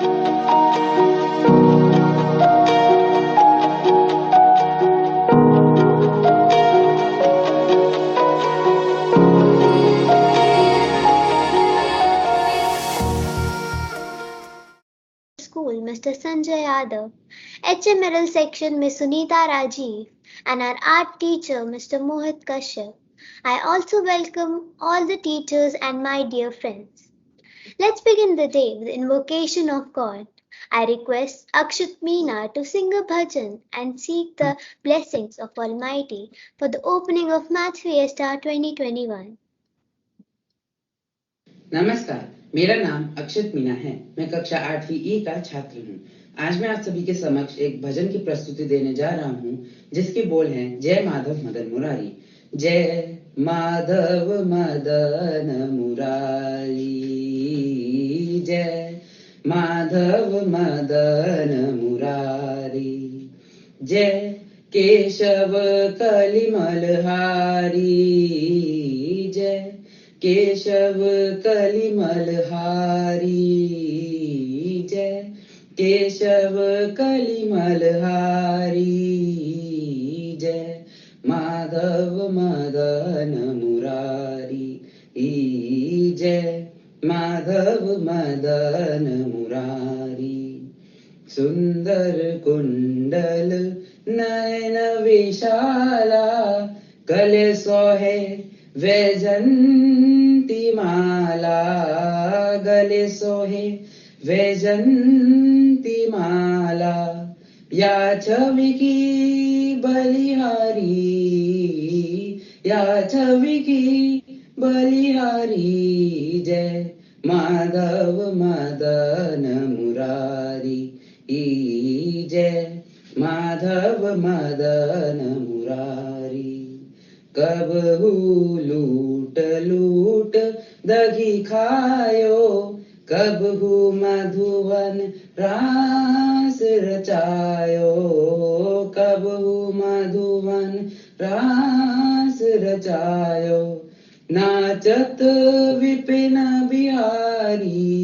School, Mr. Sanjay Yadav, HMRL section Ms. Sunita Rajiv, and our art teacher Mr. Mohit Kashyap. I also welcome all the teachers and my dear friends. Let's begin the day with invocation of God. I request Akshat Meena to sing a bhajan and seek the blessings of Almighty for the opening of Math Fiesta 2021. नमस्कार, मेरा नाम अक्षत मीना है। मैं कक्षा 8वीं ई का छात्र हूँ। आज मैं आप सभी के समक्ष एक भजन की प्रस्तुति देने जा रहा हूँ, जिसके बोल हैं जय माधव मदन मुरारी। जय माधव मदन मुरारी, जय माधव मदन मुरारी, जय केशव कलिमलहारी, जय केशव कलिमलहारी, जय केशव कलिमलहारी, जय माधव मदन मुरारी, जय माधव मदन मुरारी। सुंदर कुंडल नयन विशाला, गले सोहे वैजंती माला, गले सोहे वैजंती माला, या छवि की बलिहारी, या छवि की बलिहारी, जय माधव मदन मुरारी, जय माधव मदन मुरारी। कबहू लूट लूट दही खायो, कबहू मधुवन रास रचायो, कबहू मधुवन रास रचायो, नाचत विपिन बिहारी,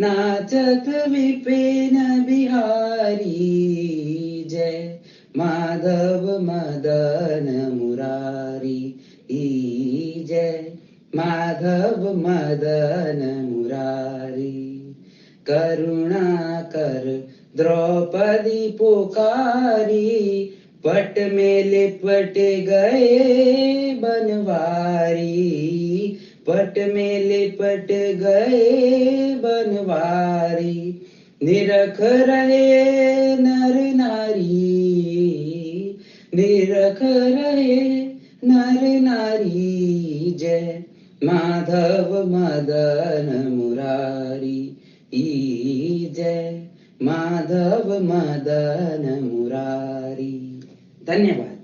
नाचत विपिन बिहारी, जय माधव मदन मुरारी, जय माधव मदन मुरारी। करुणा कर द्रौपदी पुकारी, पट में लिपट गए बनवारी, पट में लिपट गए बनवारी, निरख रहे नर नारी, निरख रहे नर नारी, जय माधव मदन मुरारी, जय माधव मदन मुरारी। धन्यवाद।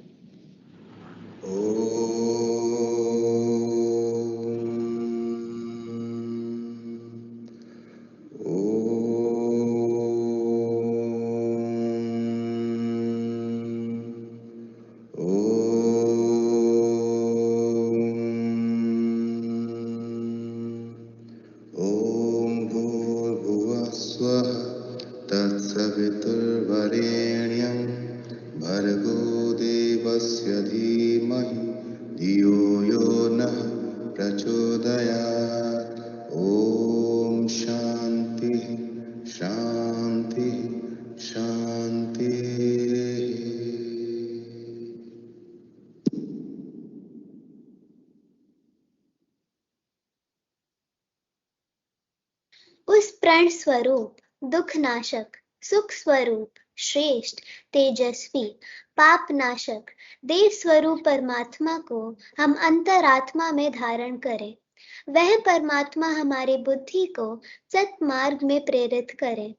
तत्सवितुर्वरेण्यं भर्गो देवस्य धीमहि धियो यो नः प्रचोदयात्। ॐ शान्ति शान्ति शान्ति। उस प्रण स्वरूप, दुख नाशक, सुख स्वरूप, श्रेष्ठ, तेजस्वी, पाप नाशक, देव स्वरूप परमात्मा को हम अंतरात्मा में धारण करें। वह परमात्मा हमारी बुद्धि को सत्मार्ग में प्रेरित करे।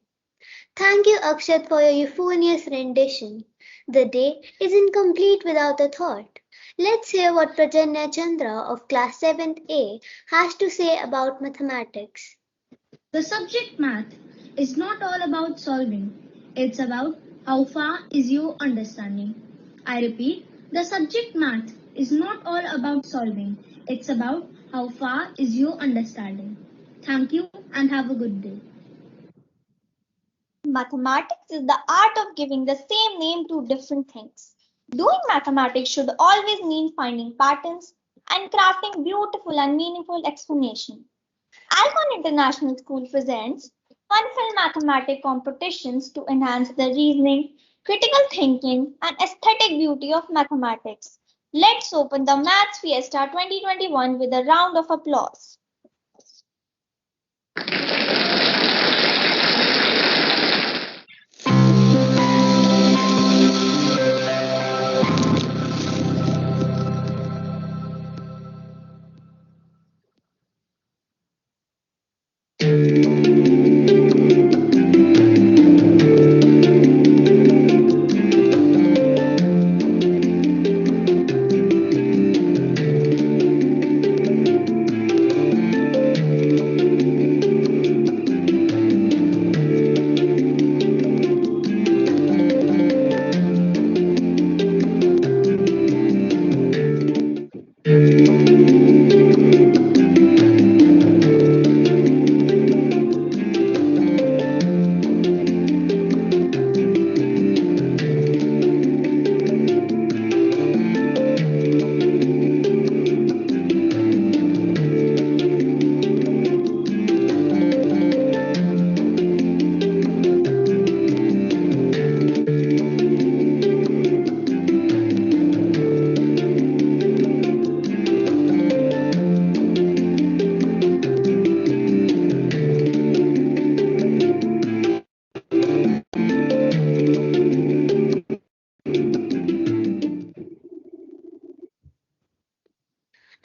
Thank you, Akshat, for your euphonious rendition. The day is incomplete without a thought. Let's hear what Prajanya Chandra of class 7th A has to say about mathematics. The subject math is not all about solving. It's about how far is your understanding. I repeat, the subject math is not all about solving. It's about how far is your understanding. Thank you and have a good day. Mathematics is the art of giving the same name to different things. Doing mathematics should always mean finding patterns and crafting beautiful and meaningful explanation. Alcon International School presents fun-filled mathematics competitions to enhance the reasoning, critical thinking, and aesthetic beauty of mathematics. Let's open the Maths Fiesta 2021 with a round of applause.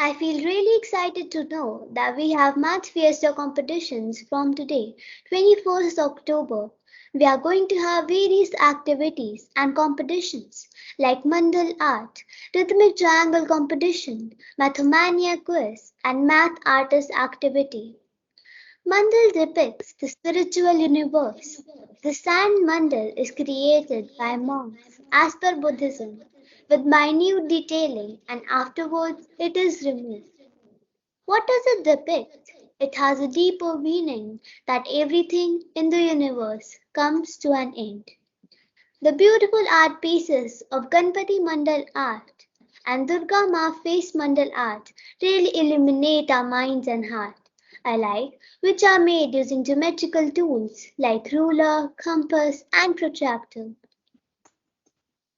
I feel really excited to know that we have Math Fiesta competitions from today, 21st October. We are going to have various activities and competitions like Mandal Art, Rhythmic Triangle Competition, Mathomania Quiz, and Math Artist Activity. Mandal depicts the spiritual universe. The sand mandal is created by monks as per Buddhism with minute detailing, and afterwards it is removed. What does it depict? It has a deeper meaning that everything in the universe comes to an end. The beautiful art pieces of Ganpati Mandal art and Durga Ma face Mandal art really illuminate our minds and heart. I like which are made using geometrical tools like ruler, compass, and protractor.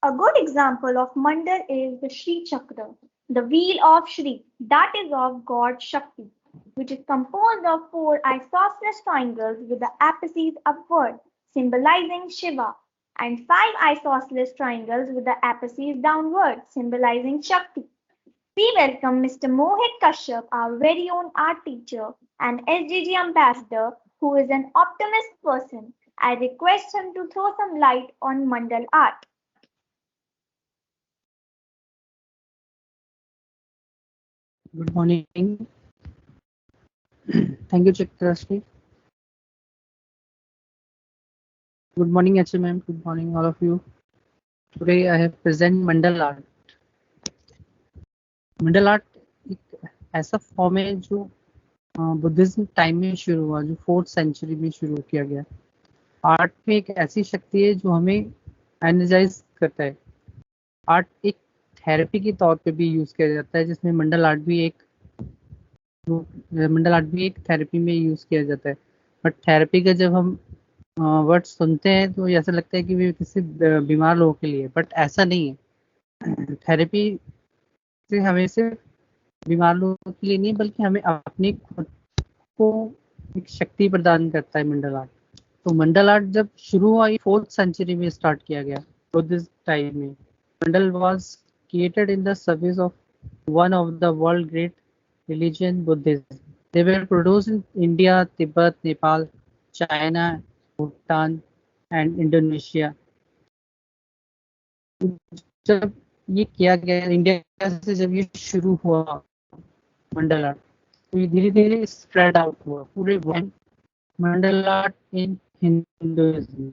A good example of mandal is the Sri Chakra, the wheel of Shri, that is of God Shakti, which is composed of four isosceles triangles with the apices upward, symbolizing Shiva, and five isosceles triangles with the apices downward, symbolizing Shakti. We welcome Mr. Mohit Kashyap, our very own art teacher and SGG ambassador, who is an optimist person. I request him to throw some light on mandal art. Good morning. Thank you, Chitrashri. Good morning, HMM. Good morning, all of you. Today I have present Mandal art. Mandal art एक ऐसा form है जो Buddhism time में शुरू हुआ, जो 4th century में शुरू किया गया। आर्ट में एक ऐसी शक्ति है जो हमें एनर्जाइज करता है। आर्ट एक थेरेपी के तौर पे भी यूज किया जाता है, जिसमें मंडल आर्ट भी एक थेरेपी में यूज किया जाता है। बट थेरेपी का जब हम वर्ड सुनते हैं तो ऐसा लगता है कि वे किसी बीमार लोगों के लिए, बट ऐसा नहीं है। थेरेपी से हमें सिर्फ बीमार लोगों के लिए नहीं, बल्कि हमें अपनी खुद को एक शक्ति प्रदान करता है मंडल आर्ट। तो मंडल आर्ट जब शुरू हुआ 4th सेंचुरी में स्टार्ट किया गया बुद्धिस्ट टाइम में। Mandala was created in the service of one of the world great religion Buddhism. They were produced in India, Tibet, Nepal, China, Bhutan and Indonesia. जब ये किया गया इंडिया से, जब ये शुरू हुआ मंडल आर्ट, तो ये धीरे धीरे स्प्रेड आउट हुआ पूरे world. Mandal art in Hinduism,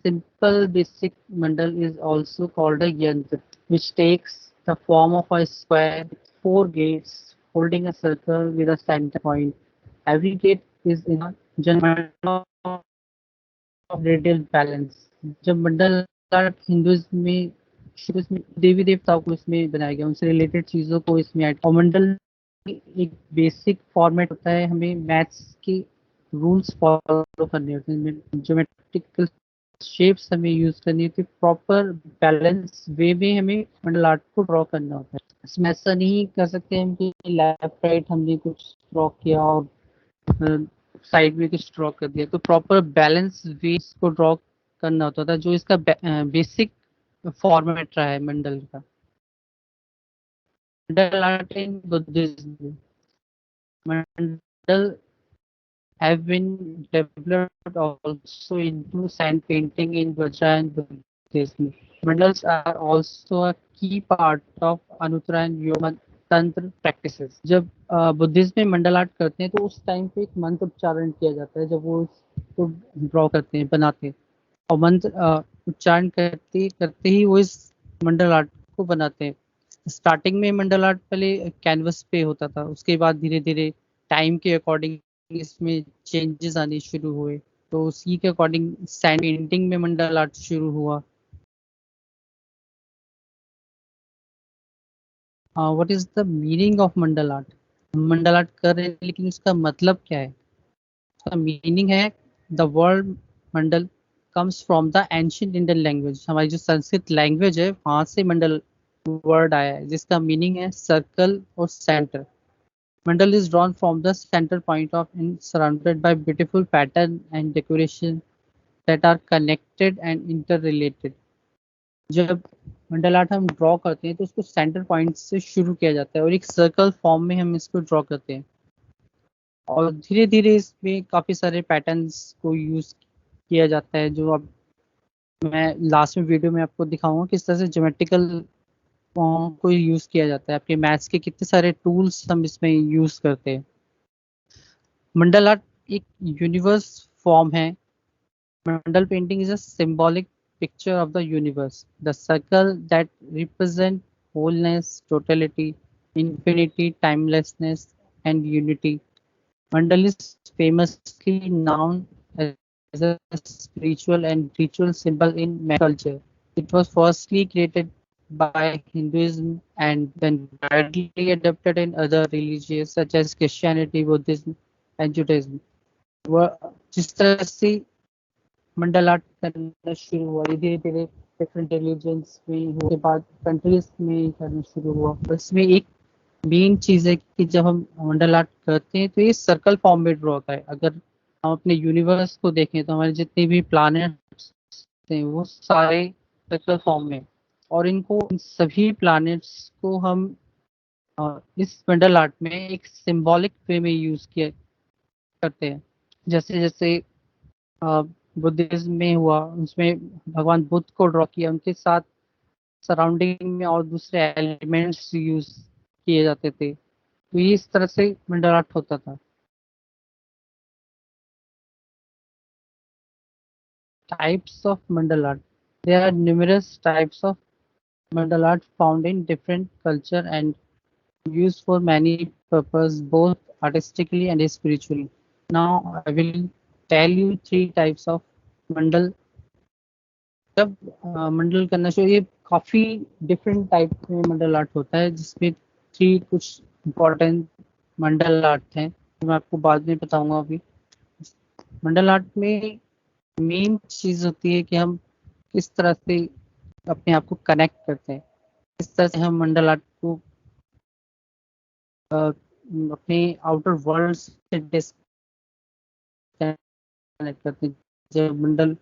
a simple basic mandal is also called a yantra, which takes the form of a square with 4 gates holding a circle with a center point. Every gate is in a radial balance. जब मंडल art Hinduism में देवी देवताओं को इसमें बनाया गया, उनसे related चीजों को इसमें ऐड, और मंडल एक बेसिक फॉर्मेट होता है, हमें मैथ्स के रूल्स फॉलो करने होते हैं, ज्योमेट्रिकल शेप्स हमें यूज करनी होती है, प्रॉपर बैलेंस वे में हमें मंडल आर्ट को ड्रॉ करना होता है। इसमें ऐसा नहीं कर सकते हम कि लेफ्ट राइट हमने कुछ ड्रॉ किया और साइड में कुछ ड्रॉ कर दिया, तो प्रॉपर बैलेंस वे को ड्रॉ करना होता था, जो इसका बेसिक फॉर्मेट रहा है मंडल का। Mandala art in Buddhism, mandala have been developed also into sand painting in Vajra and Buddhism. Mandals are also a key part of Anuttara and Yoga तंत्र practices. जब बुद्धिज्म में मंडल आर्ट करते हैं तो उस टाइम पे एक मंत्र उच्चारण किया जाता है, जब वो उसको ड्रॉ करते हैं, बनाते हैं, और मंत्र उच्चारण करते करते ही वो इस मंडल आर्ट को बनाते हैं। स्टार्टिंग में मंडल आर्ट पहले कैनवस पे होता था, उसके बाद धीरे धीरे टाइम के अकॉर्डिंग इसमें चेंजेस आने शुरू हुए, तो उसी के अकॉर्डिंग सैंड पेंटिंग में मंडल आर्ट शुरू हुआ। What is the meaning of mandala art? Mandal art कर रहे हैं लेकिन उसका मतलब क्या है? उसका मीनिंग है the word Mandal comes from the ancient Indian language. हमारी जो संस्कृत लैंग्वेज है वहां से मंडल वर्ड आया है, जिसका मीनिंग है सर्कल और centre. Mandal is drawn from the center point of and surrounded by beautiful pattern and decoration that are connected and interrelated. जब मंडल आर्ट हम ड्रॉ करते हैं तो उसको सेंटर पॉइंट से शुरू किया जाता है और एक सर्कल फॉर्म में हम इसको ड्रॉ करते हैं, और धीरे धीरे इसमें काफी सारे पैटर्न्स को यूज किया जाता है, जो अब मैं लास्ट में वीडियो में आपको दिखाऊंगा किस तरह से ज्योमेट्रिकल को यूज किया जाता है। आपके मैथ्स के कितने सारे टूल्स हम इसमें यूज करते हैं। मंडल आर्ट एक यूनिवर्स फॉर्म है। Mandala painting is a symbolic picture of the universe, the circle that represent wholeness, totality, infinity, timelessness, and unity. Mandal is famously known as a spiritual and ritual symbol in Mayan culture. It was firstly created by Hinduism and then widely adopted in other religions such as Christianity, Buddhism, and Judaism. जिस तरह से मंडल art करना शुरू हुआ, धीरे धीरे different religions में के बाद कंट्रीज में करना शुरू हुआ। इसमें एक मेन चीज है कि जब हम मंडल आर्ट करते हैं तो ये सर्कल फॉर्म में ड्रॉ होता है। अगर हम अपने यूनिवर्स को देखें तो हमारे जितने भी प्लैनेट्स हैं वो सारे सर्कल फॉर्म में, और इनको इन सभी प्लैनेट्स को हम इस मंडल आर्ट में एक सिंबॉलिक वे में यूज किया करते हैं। जैसे जैसे बुद्धिज्म में हुआ, उसमें भगवान बुद्ध को ड्रॉ किया, उनके साथ सराउंडिंग में और दूसरे एलिमेंट्स यूज किए जाते थे, तो ये इस तरह से मंडल आर्ट होता था। Types of mandala art, there are numerous types of mandala art found in different culture and used for many purposes, both artistically and spiritually. Now I will tell you three types of मंडल। जब मंडल करना शुरू, ये काफी different type में मंडल art होता है, जिसमें three कुछ इम्पोर्टेंट मंडल आर्ट हैं, मैं आपको बाद में बताऊंगा। अभी मंडल आर्ट में मेन चीज होती है कि हम किस तरह से अपने आप को कनेक्ट करते हैं, किस तरह से हम मंडल आर्ट को अपने आउटर वर्ल्ड से डिस्कनेक्ट करते हैं। जब मंडल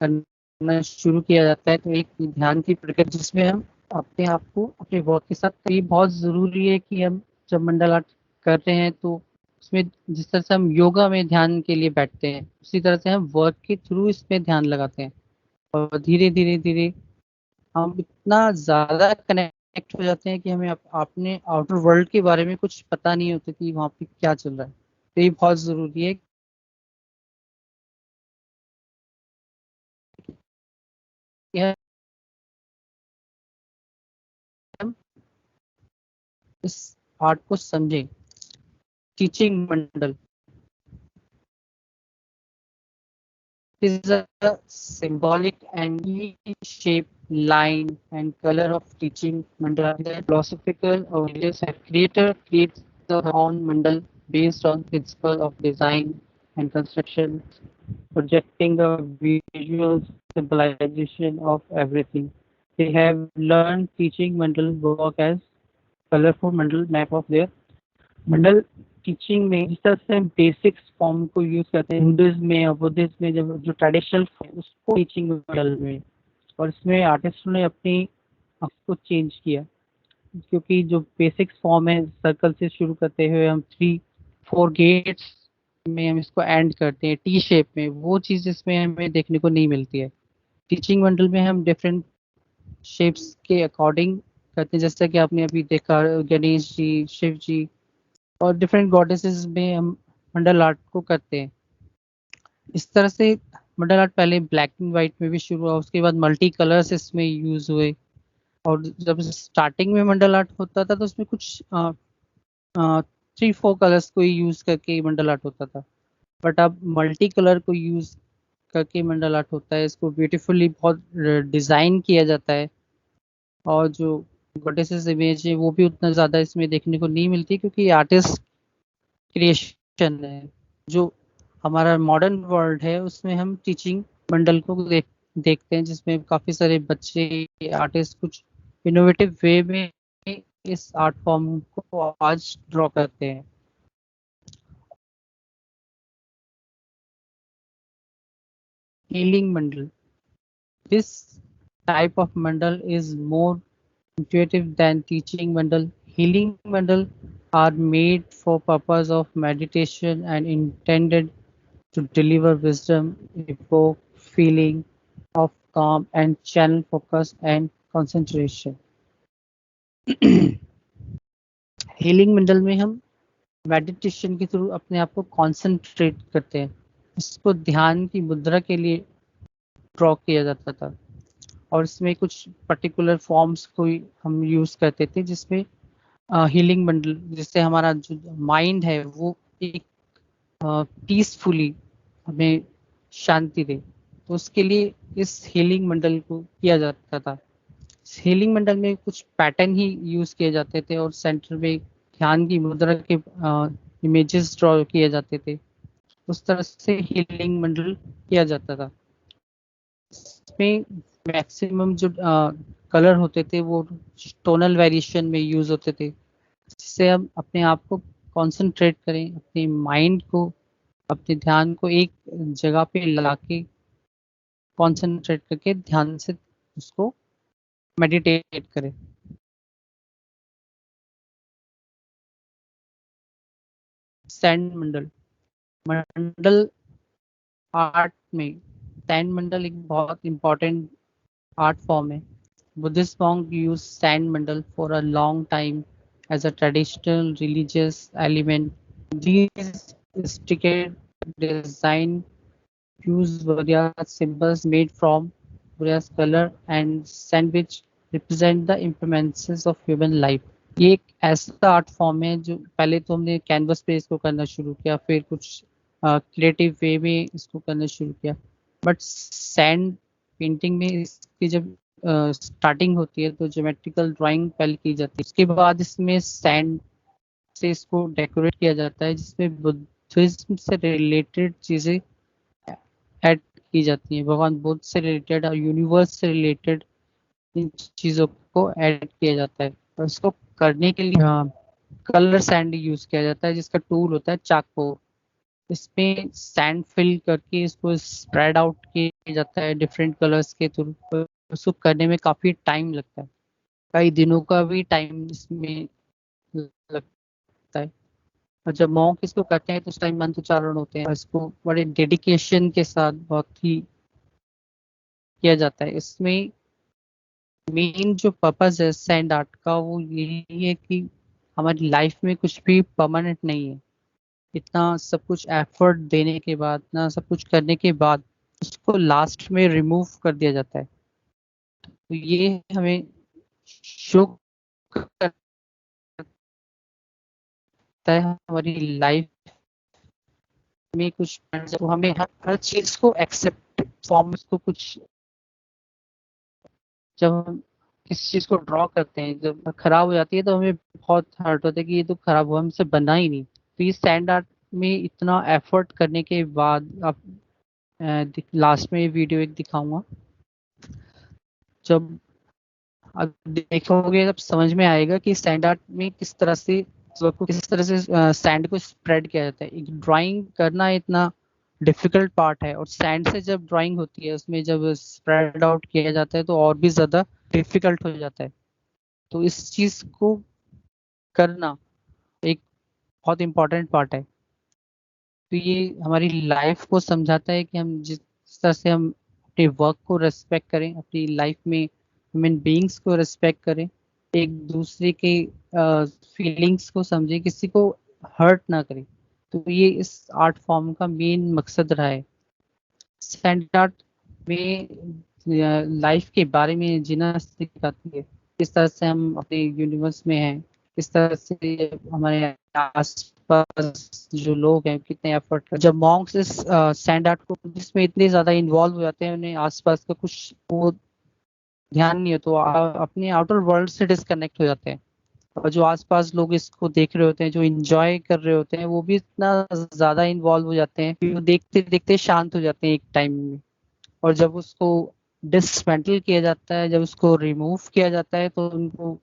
करना शुरू किया जाता है तो एक ध्यान की प्रक्रिया जिसमें हम अपने आप को अपने वर्क के साथ, तो ये बहुत जरूरी है कि हम जब मंडल आर्ट कर रहे हैं तो उसमें जिस तरह से हम योगा में ध्यान के लिए बैठते हैं, उसी तरह से हम वर्क के थ्रू इसमें ध्यान लगाते हैं, और धीरे धीरे धीरे हम इतना ज्यादा कनेक्ट हो जाते हैं कि हमें अपने आउटर वर्ल्ड के बारे में कुछ पता नहीं होता कि वहाँ पे क्या चल रहा है। तो ये बहुत जरूरी है कि हम इस आर्ट को समझें। Teaching Mandal, is a symbolic and shape, line, and color of teaching mandala. The philosophical or religious creator creates the own mandal based on principle of design and construction, projecting a visual symbolization of everything. They have learned teaching mandal work as colorful mandal map of their Mandal teaching में जिस तरह से हम basics form को use करते हैं Hinduism में और बुद्धिज्म में, जब जो ट्रेडिशनल उसको टीचिंग मॉडल में, और इसमें आर्टिस्ट ने अपनी को चेंज किया, क्योंकि जो बेसिक्स फॉर्म है सर्कल से शुरू करते हुए हम 3-4 गेट्स में हम इसको एंड करते हैं टी शेप में, वो चीज़ इसमें हमें देखने को नहीं मिलती है। टीचिंग मॉडल में हम डिफरेंट शेप्स के अकॉर्डिंग करते हैं, जैसा कि आपने अभी देखा गणेश जी, शिव जी और डिफरेंट गॉडेसेस में हम मंडल आर्ट को करते हैं। इस तरह से मंडल आर्ट पहले ब्लैक एंड व्हाइट में भी शुरू हुआ, उसके बाद मल्टी कलर्स इसमें यूज हुए, और जब स्टार्टिंग में मंडल आर्ट होता था तो उसमें कुछ 3-4 कलर्स को यूज करके मंडल आर्ट होता था, बट अब मल्टी कलर को यूज करके मंडल आर्ट होता है। इसको ब्यूटीफुली बहुत डिजाइन किया जाता है, और जो गॉडेसेस इमेज है वो भी उतना ज़्यादा इसमें देखने को नहीं मिलती, क्योंकि आर्टिस्ट क्रिएशन है। जो हमारा मॉडर्न वर्ल्ड है उसमें हम टीचिंग मंडल को देखते हैं, जिसमें काफ़ी सारे बच्चे आर्टिस्ट कुछ इनोवेटिव वे में इस आर्ट फॉर्म को आज ड्रॉ करते हैं। Healing Mandal, this type of mandal is more intuitive than teaching mandal. Healing mandal are made for purpose of meditation and intended to deliver wisdom, evoke feeling of calm and channel focus and concentration. Healing mandala में हम meditation के through अपने आप को concentrate करते हैं। इसको ध्यान की मुद्रा के लिए ड्रॉ किया जाता था, और इसमें कुछ पर्टिकुलर फॉर्म्स को हम यूज करते थे, जिसमें हीलिंग मंडल, जिससे हमारा जो माइंड है वो एक पीसफुली हमें शांति दे, तो उसके लिए इस हीलिंग मंडल को किया जाता था। इस हीलिंग मंडल में कुछ पैटर्न ही यूज किए जाते थे, और सेंटर में ध्यान की मुद्रा के इमेजेस ड्रॉ किए जाते थे। उस तरह से हीलिंग मंडल किया जाता था। इसमें मैक्सिमम जो कलर होते थे वो टोनल वेरिएशन में यूज होते थे, जिससे हम अपने आप को कंसंट्रेट करें, अपने माइंड को, अपने ध्यान को एक जगह पे लाके कंसंट्रेट करके ध्यान से उसको मेडिटेट करें। सैंड मंडल, मंडल आर्ट में सैंड मंडल एक बहुत इंपॉर्टेंट आर्ट फॉर्म है। Buddhist monks use sand mandal for a long time as a traditional religious element. These intricate design use various symbols made from various color and sand which represent the impermanence of human life. ये एक ऐसा art form है जो पहले तो हमने canvas पे इसको करना शुरू किया, फिर कुछ क्रिएटिव वे में इसको करना शुरू किया, बट सैंड पेंटिंग में इसकी जब स्टार्टिंग होती है तो ज्योमेट्रिकल ड्राइंग पहले की जाती है, उसके बाद इसमें सैंड से इसको डेकोरेट किया जाता है, जिसमें बुद्धिज्म से रिलेटेड चीज़ें ऐड की जाती हैं, भगवान बुद्ध से रिलेटेड और यूनिवर्स से रिलेटेड इन चीज़ों को ऐड किया जाता है। और इसको करने के लिए कलर सैंड यूज किया जाता है, जिसका टूल होता है चाको। इसमें सैंड फिल करके इसको स्प्रेड आउट किया जाता है डिफरेंट कलर्स के थ्रू। उसको करने में काफ़ी टाइम लगता है, कई दिनों का भी टाइम इसमें लगता है, और जब मॉन्क इसको करते हैं तो उस टाइम मंत्रोच्चारण होते हैं, और इसको बड़े डेडिकेशन के साथ बहुत ही किया जाता है। इसमें मेन जो पर्पस है सैंड आर्ट का वो यही है कि हमारी लाइफ में कुछ भी परमानेंट नहीं है। इतना सब कुछ एफर्ट देने के बाद, इतना सब कुछ करने के बाद उसको लास्ट में रिमूव कर दिया जाता है। तो ये हमें शो करता है हमारी लाइफ में कुछ, तो हमें हर चीज को एक्सेप्ट आर्ट फॉर्म इसको कुछ, जब हम किसी चीज को ड्रॉ करते हैं जब खराब हो जाती है तो हमें बहुत हर्ट होता है कि ये तो खराब हुआ, हमसे बना ही नहीं। तो ये सैंड आर्ट में इतना एफर्ट करने के बाद आप लास्ट में ये वीडियो एक दिखाऊंगा, जब आप देखोगे तब समझ में आएगा कि सैंड आर्ट में किस तरह से सैंड को स्प्रेड किया जाता है। एक ड्राइंग करना इतना डिफिकल्ट पार्ट है, और सैंड से जब ड्राइंग होती है उसमें जब स्प्रेड आउट किया जाता है तो और भी ज्यादा डिफिकल्ट हो जाता है। तो इस चीज को करना एक बहुत इम्पोर्टेंट पार्ट है। तो ये हमारी लाइफ को समझाता है कि हम जिस तरह से हम अपने वर्क को रेस्पेक्ट करें, अपनी लाइफ में ह्यूमन बीइंग्स को रेस्पेक्ट करें, एक दूसरे के फीलिंग्स को समझें, किसी को हर्ट ना करें। तो ये इस आर्ट फॉर्म का मेन मकसद रहा है। सैंड आर्ट में लाइफ के बारे में जीना सिखाती है, किस तरह से हम अपने यूनिवर्स में हैं, किस तरह से हमारे आसपास जो लोग हैं कितने एफर्ट कर। जब मॉन्क्स इस सैंड आर्ट को जिसमें इतने ज्यादा इन्वॉल्व हो जाते हैं, उन्हें आसपास का कुछ वो ध्यान नहीं है तो अपने आउटर वर्ल्ड से डिस्कनेक्ट हो जाते हैं। और जो आसपास लोग इसको देख रहे होते हैं, जो एंजॉय कर रहे होते हैं, वो भी इतना ज्यादा इन्वॉल्व हो जाते हैं कि वो देखते देखते शांत हो जाते हैं एक टाइम में। और जब उसको डिसमेंटल किया जाता है, जब उसको रिमूव किया जाता है, तो उनको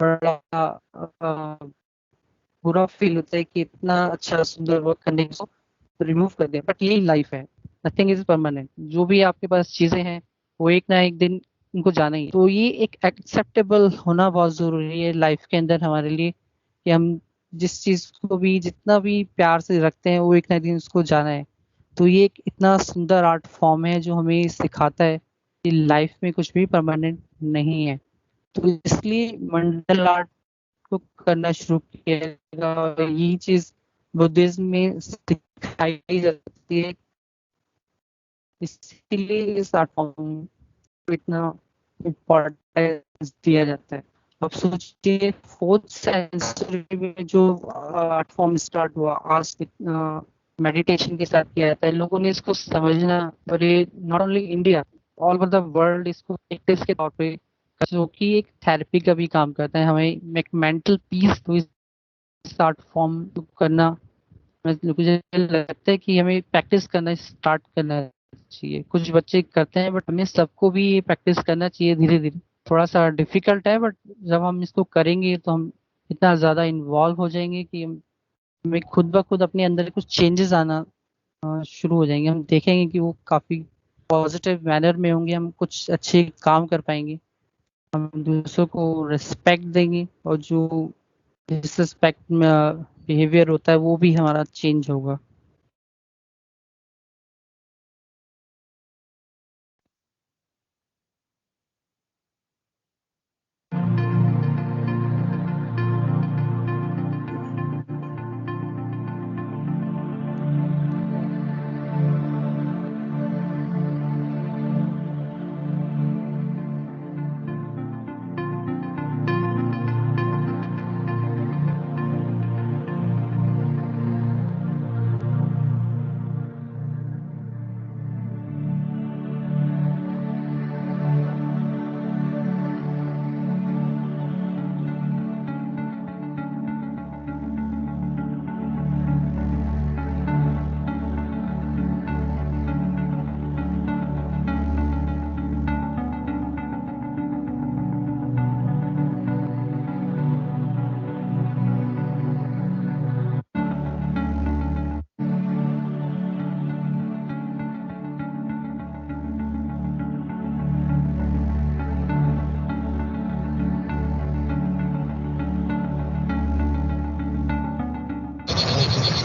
बड़ा बुरा फील होता है कि इतना अच्छा सुंदर वर्क करने को रिमूव कर दिया। बट यही लाइफ है, नथिंग इज परमानेंट। जो भी आपके पास चीजें हैं वो एक ना एक दिन उनको जाना ही। तो ये एक एक्सेप्टेबल होना बहुत जरूरी है लाइफ के अंदर हमारे लिए, कि हम जिस चीज को भी जितना भी प्यार से रखते हैं वो एक ना दिन उसको जाना है। तो ये एक इतना सुंदर आर्ट फॉर्म है जो हमें सिखाता है कि लाइफ में कुछ भी परमानेंट नहीं है। तो इसलिए मंडल आर्ट को करना शुरू किया, और यही चीज बुद्धिज्म में सिखाई जाती है, इसीलिए इस आर्ट फॉर्म को इतना इम्पोर्टेंस दिया जाता है। अब सोचिए 4th सेंचुरी में जो आर्ट फॉर्म स्टार्ट हुआ, आज मेडिटेशन के साथ किया जाता है, लोगों ने इसको समझना, और ये not only India, all over the world इसको प्रैक्टिस के तौर पे, जो कि एक थेरेपी का भी काम करता है। हमें एक मेंटल पीस तो इस आर्ट फॉर्म करना, मुझे लगता है कि हमें प्रैक्टिस करना स्टार्ट करना चाहिए। कुछ बच्चे करते हैं बट हमें सबको भी ये प्रैक्टिस करना चाहिए धीरे धीरे। थोड़ा सा डिफिकल्ट है बट जब हम इसको करेंगे तो हम इतना ज़्यादा इन्वॉल्व हो जाएंगे कि हमें खुद ब खुद अपने अंदर कुछ चेंजेस आना शुरू हो जाएंगे। हम देखेंगे कि वो काफ़ी पॉजिटिव मैनर में होंगे, हम कुछ अच्छे काम कर पाएंगे, हम दूसरों को रिस्पेक्ट देंगे, और जो डिसरिस्पेक्ट में बिहेवियर होता है वो भी हमारा चेंज होगा।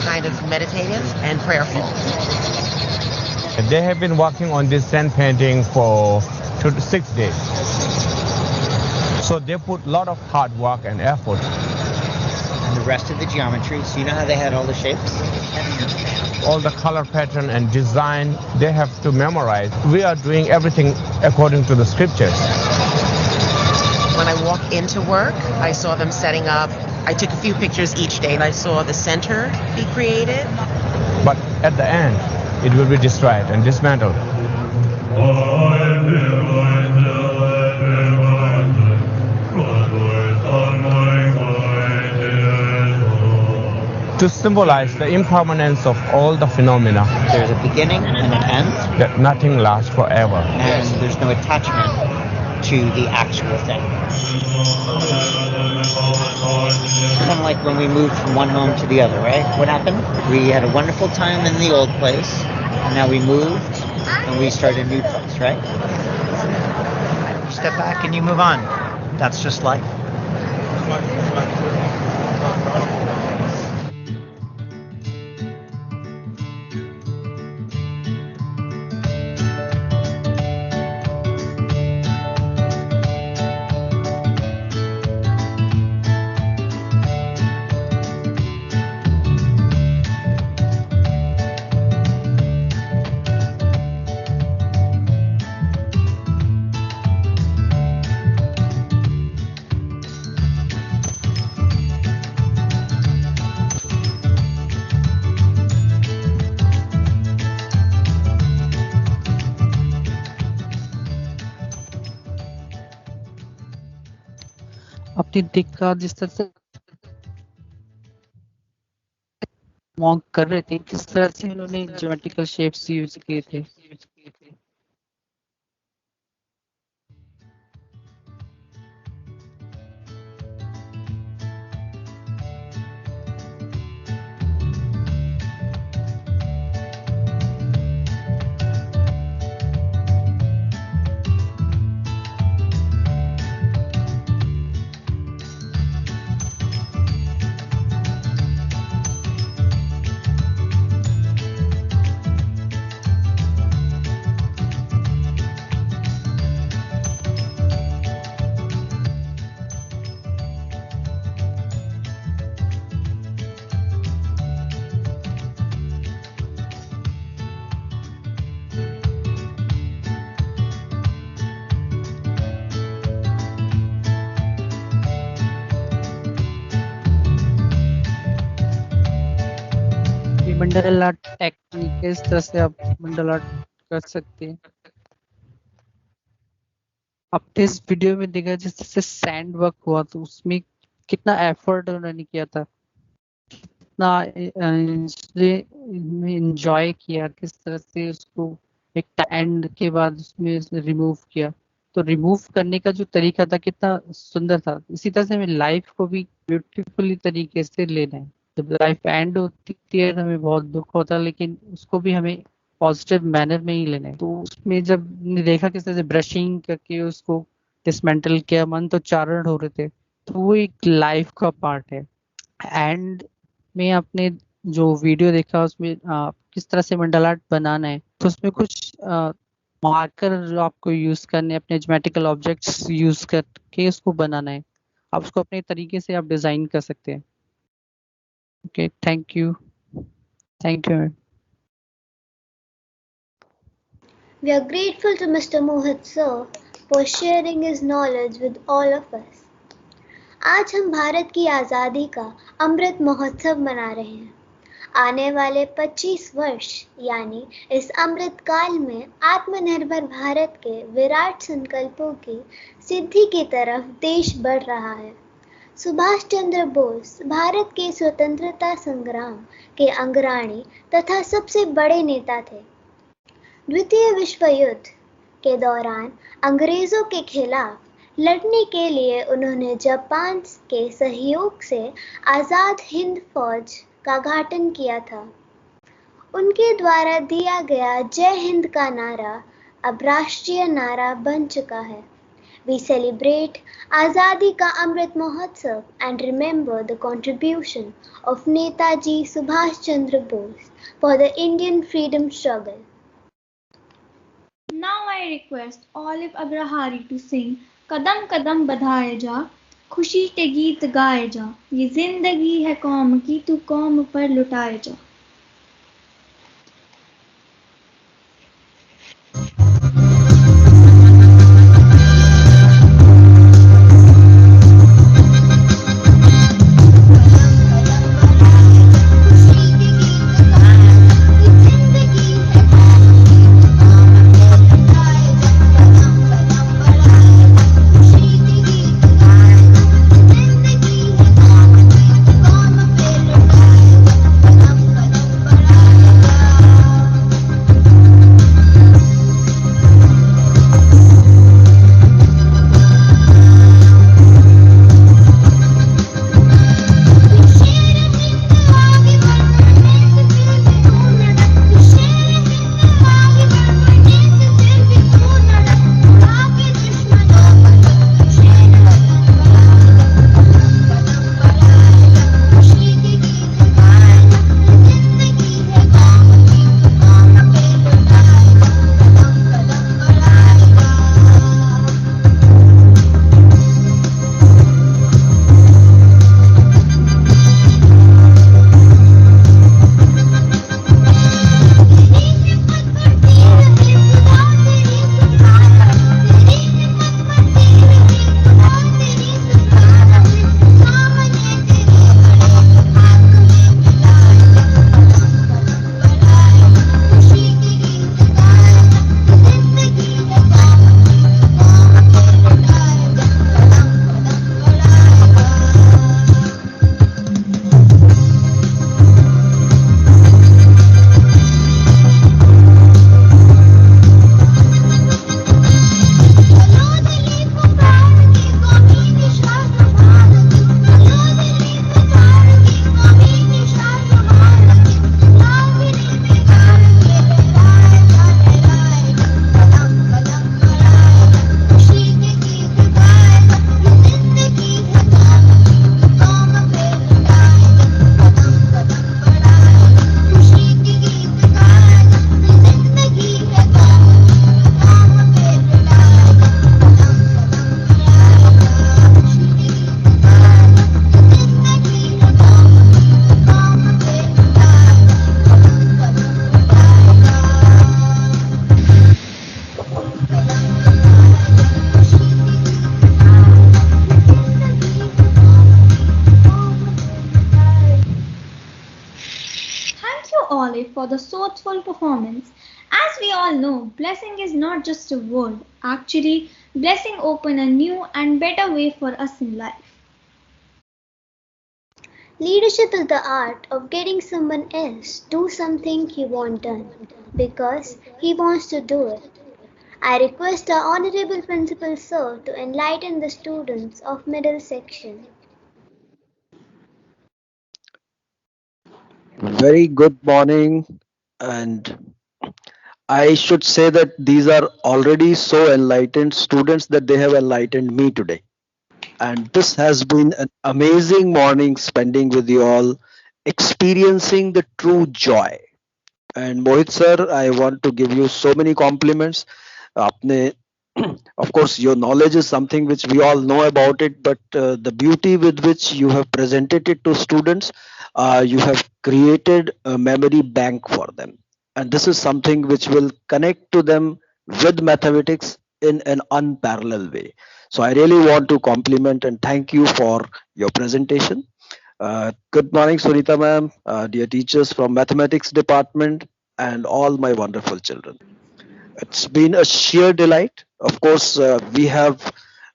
Kind of meditative and prayerful. They have been working on this sand painting for 2 to 6 days. So they put a lot of hard work and effort. And the rest of the geometry, so you know how they had all the shapes? All the color pattern and design, they have to memorize. We are doing everything according to the scriptures. When I walk into work, I saw them setting up. I took a few pictures each day and I saw the center be created. But at the end, it will be destroyed and dismantled. To symbolize the impermanence of all the phenomena, There's a beginning and an end, that nothing lasts forever. and there's no attachment to the actual thing. Kind of like when we moved from one home to the other, right? What happened? We had a wonderful time in the old place, and now we moved and we started a new place, right? You step back and you move on. That's just life. अपनी दिख का जिस तरह से monk कर रहे थे, किस तरह से उन्होंने ज्योमेट्रिकल शेप्स यूज किए थे। मंडला आर्ट टेक्निक इस तरह से आप मंडला आर्ट कर सकते हैं। आपने इस वीडियो में देखा जिस तरह से सैंड वर्क हुआ, तो उसमें कितना एफर्ट उन्होंने किया था, कितना एंजॉय किया, किस तरह से उसको एक एंड के बाद उसमें रिमूव किया। तो रिमूव करने का जो तरीका था कितना सुंदर था। इसी तरह से हमें लाइफ को भी ब्यूटीफुली तरीके से लेना है। जब लाइफ एंड होती है तो हमें बहुत दुख होता है, लेकिन उसको भी हमें पॉजिटिव मैनर में ही लेना है। तो उसमें जब देखा किस तरह से ब्रशिंग करके उसको डिसमेंटल किया, मन तो चारण हो रहे थे, तो वो एक लाइफ का पार्ट है। एंड में आपने जो वीडियो देखा उसमें किस तरह से मंडला आर्ट बनाना है, तो उसमें कुछ मार्कर आपको यूज करने, अपने ज्योमेट्रिकल ऑब्जेक्ट्स यूज करके उसको बनाना है। आप उसको अपने तरीके से आप डिजाइन कर सकते हैं। Okay, thank you. Thank you. We are grateful to Mr. Mohit sir for sharing his knowledge with all of us. आज हम भारत की आज़ादी का अमृत महोत्सव मना रहे हैं। आने वाले 25 वर्ष यानी इस अमृत काल में आत्मनिर्भर भारत के विराट संकल्पों की सिद्धि की तरफ देश बढ़ रहा है। सुभाष चंद्र बोस भारत के स्वतंत्रता संग्राम के अग्रणी तथा सबसे बड़े नेता थे। द्वितीय विश्व युद्ध के दौरान अंग्रेजों के खिलाफ लड़ने के लिए उन्होंने जापान के सहयोग से आज़ाद हिंद फौज का गठन किया था। उनके द्वारा दिया गया जय हिंद का नारा अब राष्ट्रीय नारा बन चुका है। We celebrate आज़ादी का Amrit Mahotsav and remember the contribution of Netaji Subhash Chandra Bose for the Indian freedom struggle. Now I request Olive Agrahari to sing कदम कदम बढ़ाए जा, खुशी के गीत गाए जा, ये जिंदगी है कौम की, तू कौम पर लुटाए जा। खुशी के गीत गाए, ये जिंदगी है Olive for the thoughtful performance. As we all know, blessing is not just a word. Actually, blessing open a new and better way for us in life. Leadership is the art of getting someone else do something you want done because he wants to do it. I request our Honorable Principal Sir to enlighten the students of middle section. Very good morning, and I should say that these are already so enlightened students that they have enlightened me today. And this has been an amazing morning spending with you all, experiencing the true joy. And Mohit sir, I want to give you so many compliments. आपने of course your knowledge is something which we all know about it, but the beauty with which you have presented it to students, you have created a memory bank for them, and this is something which will connect to them with mathematics in an unparalleled way. So I really want to compliment and thank you for your presentation. Good morning, Sunita ma'am, dear teachers from mathematics department, and all my wonderful children. It's been a sheer delight. Of course, we have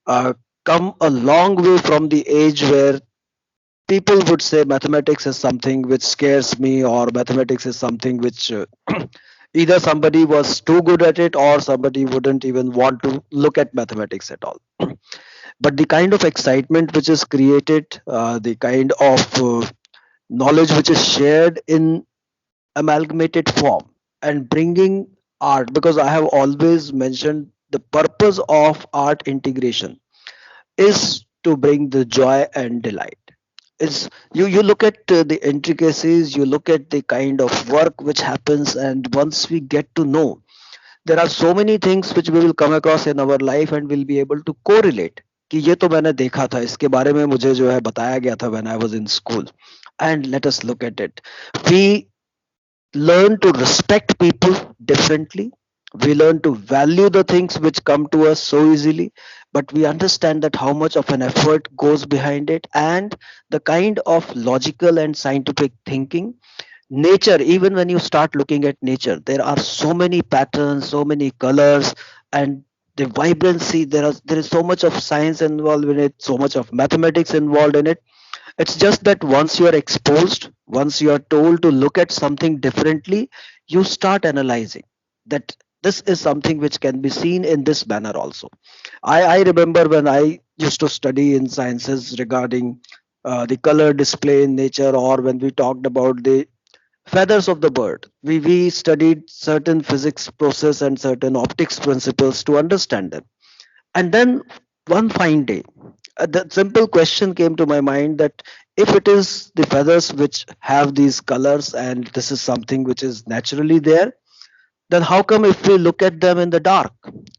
uh, come a long way from the age where people would say mathematics is something which scares me, or mathematics is something which either somebody was too good at it or somebody wouldn't even want to look at mathematics at all. But the kind of excitement which is created, the kind of knowledge which is shared in amalgamated form and bringing art, because I have always mentioned the purpose of art integration is to bring the joy and delight. Is you look at the intricacies, you look at the kind of work which happens, and once we get to know, there are so many things which we will come across in our life and will be able to correlate कि ये तो मैंने देखा था, इसके बारे में मुझे जो है बताया गया था when I was in school. And let us look at it. We learn to respect people differently. We learn to value the things which come to us so easily, but we understand that how much of an effort goes behind it, and the kind of logical and scientific thinking. Nature, even when you start looking at nature, there are so many patterns, so many colors, and the vibrancy. There is so much of science involved in it, so much of mathematics involved in it. It's just that once you are exposed, once you are told to look at something differently, you start analyzing that this is something which can be seen in this manner also. I remember when I used to study in sciences regarding the color display in nature, or when we talked about the feathers of the bird, we studied certain physics process and certain optics principles to understand them. And then one fine day, the simple question came to my mind that if it is the feathers which have these colors and this is something which is naturally there, then how come if we look at them in the dark,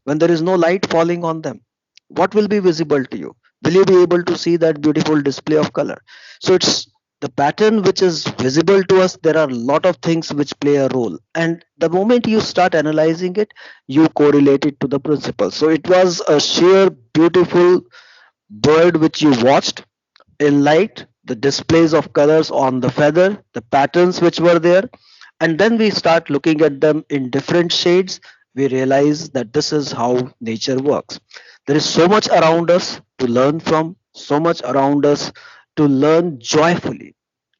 when there is no light falling on them, what will be visible to you? Will you be able to see that beautiful display of color? So it's the pattern which is visible to us. There are a lot of things which play a role, and the moment you start analyzing it, you correlate it to the principle. So it was a sheer beautiful bird which you watched in light, the displays of colors on the feather, the patterns which were there, and then we start looking at them in different shades. We realize that this is how nature works. There is so much around us to learn from, so much around us to learn joyfully.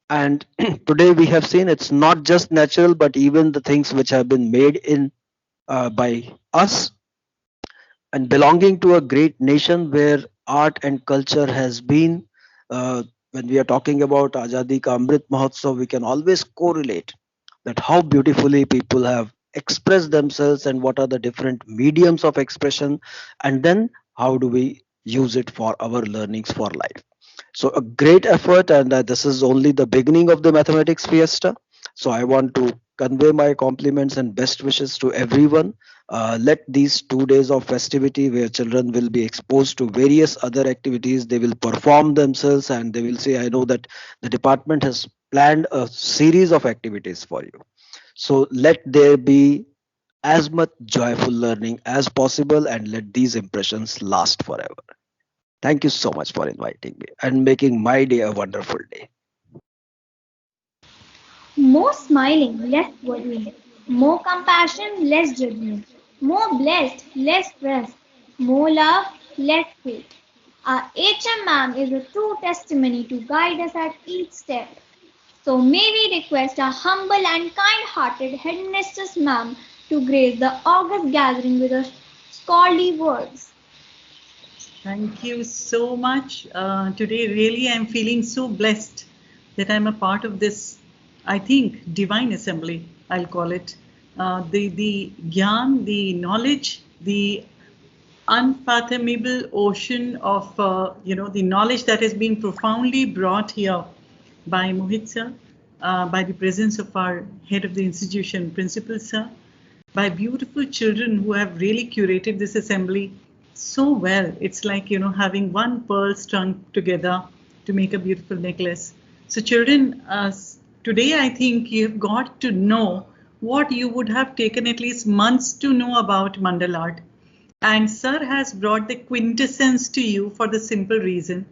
And today we have seen it's not just natural, but even the things which have been made in by us and belonging to a great nation where art and culture has been, when we are talking about Azadi Ka Amrit Mahotsav, we can always correlate that how beautifully people have expressed themselves and what are the different mediums of expression, and then how do we use it for our learnings for life. So a great effort, and this is only the beginning of the mathematics fiesta. So I want to convey my compliments and best wishes to everyone. Let these 2 days of festivity where children will be exposed to various other activities, they will perform themselves and they will say, I know that the department has planned a series of activities for you. So let there be as much joyful learning as possible and let these impressions last forever. Thank you so much for inviting me and making my day a wonderful day. More smiling, less worrying. More compassion, less judgment. More blessed, less stress. More love, less hate. Our HM ma'am is a true testimony to guide us at each step. So may we request our humble and kind-hearted headmistress ma'am to grace the august gathering with her scholarly words. Thank you so much. Today really I'm feeling so blessed that I'm a part of this, I think, divine assembly, I'll call it. The gyan, the knowledge, the unfathomable ocean of, the knowledge that has been profoundly brought here by Mohit sir, by the presence of our head of the institution, Principal sir, by beautiful children who have really curated this assembly so well. It's like, having one pearl strung together to make a beautiful necklace. So children, today I think you've got to know what you would have taken at least months to know about mandal art. And sir has brought the quintessence to you for the simple reason,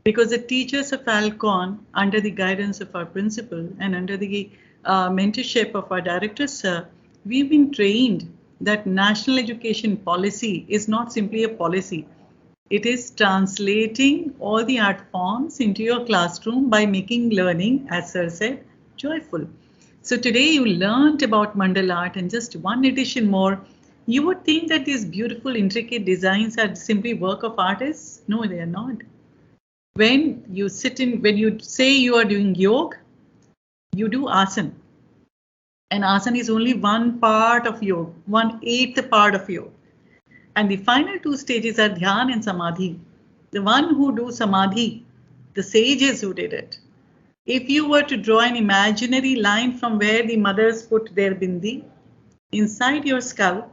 because the teachers of Alcon, under the guidance of our principal and under the mentorship of our director sir, we've been trained that national education policy is not simply a policy. It is translating all the art forms into your classroom by making learning, as sir said, joyful. So today you learned about mandal art, and just one addition more. You would think that these beautiful, intricate designs are simply work of artists. No, they are not. When you say you are doing yoga, you do asana. And asana is only one part of yoga, 1/8 part of yoga. And the final two stages are dhyan and samadhi. The one who do samadhi, the sages who did it. If you were to draw an imaginary line from where the mothers put their bindi inside your skull,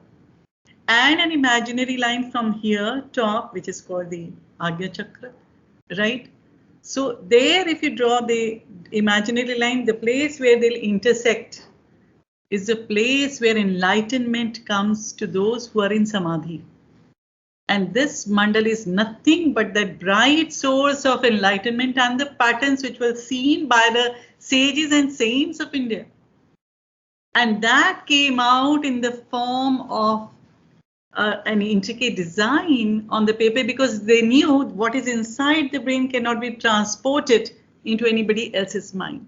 and an imaginary line from here top, which is called the Agya Chakra, right? So there, if you draw the imaginary line, the place where they'll intersect is the place where enlightenment comes to those who are in samadhi. And this mandal is nothing but that bright source of enlightenment and the patterns which were seen by the sages and saints of India. And that came out in the form of an intricate design on the paper, because they knew what is inside the brain cannot be transported into anybody else's mind.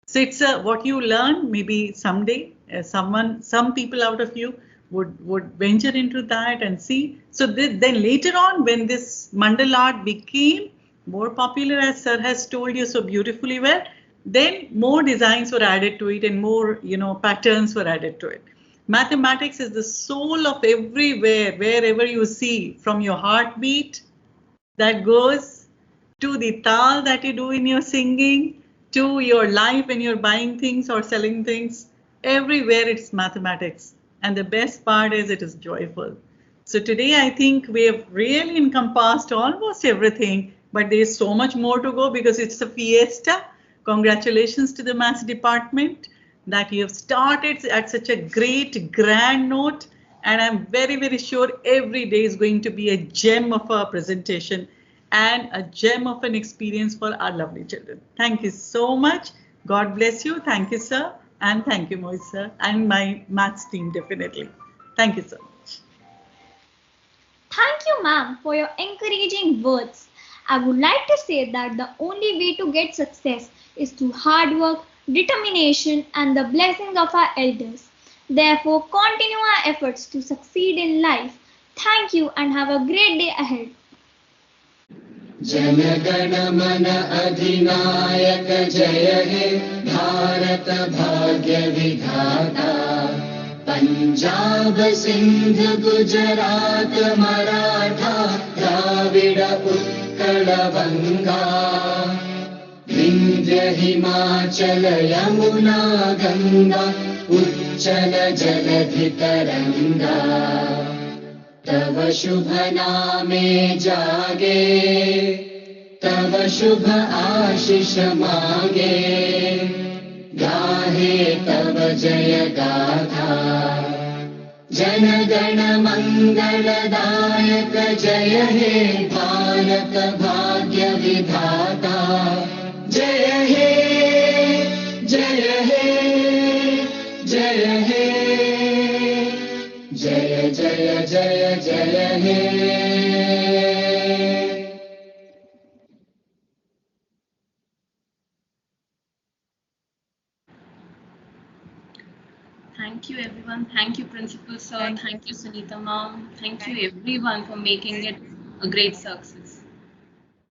So it's what you learn, maybe someday some people out of you would venture into that and see. So then later on, when this mandal art became more popular, as sir has told you so beautifully well, then more designs were added to it and more, patterns were added to it. Mathematics is the soul of everywhere, wherever you see, from your heartbeat that goes to the tal that you do in your singing, to your life when you're buying things or selling things. Everywhere it's mathematics. And the best part is it is joyful. So today I think we have really encompassed almost everything, but there's so much more to go because it's a fiesta. Congratulations to the maths department that you have started at such a great, grand note. And I'm very, very sure every day is going to be a gem of a presentation and a gem of an experience for our lovely children. Thank you so much. God bless you. Thank you, sir. And thank you, Mohit sir, and my maths team, definitely. Thank you so much. Thank you, ma'am, for your encouraging words. I would like to say that the only way to get success is through hard work, determination, and the blessings of our elders. Therefore, continue our efforts to succeed in life. Thank you and have a great day ahead. Jana Gana मन अधिनायक जय हे भारत भाग्य विधाता पंजाब सिंध गुजरात मराठा द्राविड उत्कल बंगा विंध्य हिमाचल यमुना गंगा उच्चल जलधि तरंगा तव शुभ नामे जागे तव शुभ आशीष मांगे गाहे तव जय गाथा जन गण मंगलदायक जय हे भारत भाग्य विधाता जय हे जय हे Thank you, everyone. Thank you, Principal Sir. Thank you, Sunita Ma'am. Thank you, everyone, for making it a great success.